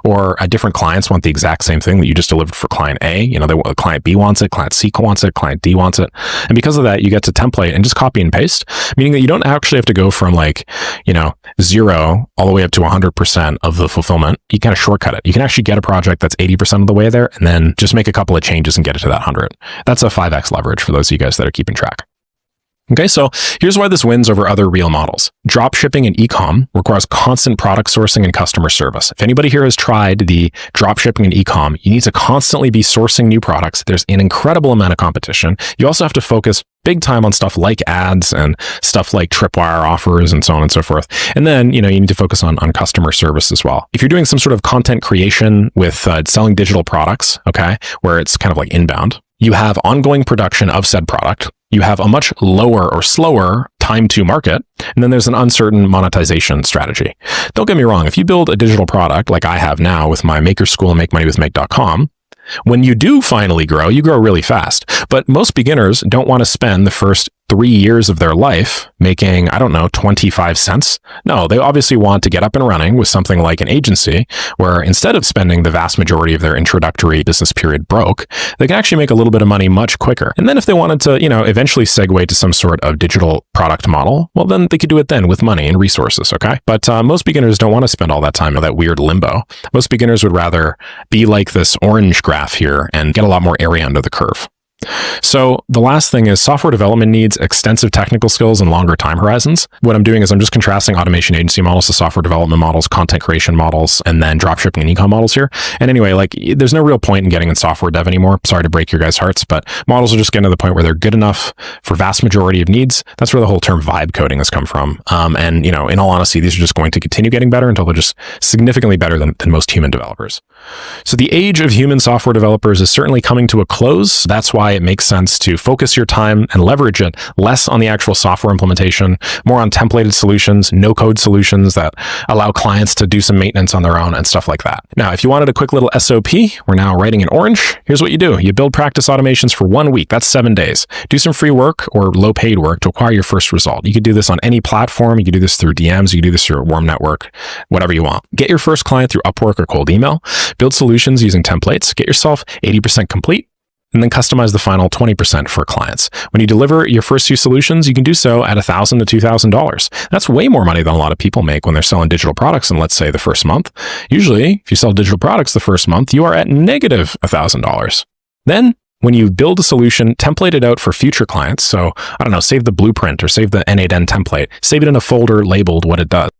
or different clients want the exact same thing that you just delivered for client A. You know, client B wants it, client C wants it, client D wants it. And because of that, you get to template and just copy and paste, meaning that you don't actually have to go from like, you know, 0 all the way up to 100% of the fulfillment. You kind of shortcut it. You can actually get a project that's 80% of the way there and then just make a couple of changes and get it to that 100. That's a 5x leverage for those of you guys that are keeping track. Okay, so here's why this wins over other real models. Drop shipping and e-com requires constant product sourcing and customer service. If anybody here has tried the drop shipping and e-com, you need to constantly be sourcing new products. There's an incredible amount of competition. You also have to focus big time on stuff like ads and stuff like tripwire offers and so on and so forth. And then, you know, you need to focus on customer service as well. If you're doing some sort of content creation with selling digital products, okay, where it's kind of like inbound, you have ongoing production of said product. You have a much lower or slower time to market, and then there's an uncertain monetization strategy. Don't get me wrong, if you build a digital product like I have now with my Maker School and MakeMoneyWithMake.com, when you do finally grow, you grow really fast. But most beginners don't want to spend the first 3 years of their life making, I don't know, 25 cents. No, they obviously want to get up and running with something like an agency where instead of spending the vast majority of their introductory business period broke, they can actually make a little bit of money much quicker. And then if they wanted to, you know, eventually segue to some sort of digital product model, well, then they could do it then with money and resources, okay? But most beginners don't want to spend all that time in that weird limbo. Most beginners would rather be like this orange graph here and get a lot more area under the curve. So the last thing is software development needs extensive technical skills and longer time horizons. What I'm doing is I'm just contrasting automation agency models to software development models, content creation models, and then dropshipping and e-com models here. And anyway, like there's no real point in getting in software dev anymore. Sorry to break your guys' hearts, but models are just getting to the point where they're good enough for vast majority of needs. That's where the whole term vibe coding has come from. And you know, in all honesty, these are just going to continue getting better until they're just significantly better than most human developers. So the age of human software developers is certainly coming to a close. That's why it makes sense to focus your time and leverage it less on the actual software implementation, more on templated solutions, no-code solutions that allow clients to do some maintenance on their own and stuff like that. Now, if you wanted a quick little SOP, we're now writing in orange. Here's what you do. You build practice automations for 1 week. That's 7 days. Do some free work or low-paid work to acquire your first result. You could do this on any platform. You could do this through DMs. You could do this through a warm network, whatever you want. Get your first client through Upwork or cold email. Build solutions using templates. Get yourself 80% complete. And then customize the final 20% for clients. When you deliver your first few solutions, you can do so at $1,000 to $2,000. That's way more money than a lot of people make when they're selling digital products in, let's say, the first month. Usually, if you sell digital products the first month, you are at negative $1,000. Then, when you build a solution, template it out for future clients. So, I don't know, save the blueprint or save the N8N template, save it in a folder labeled what it does.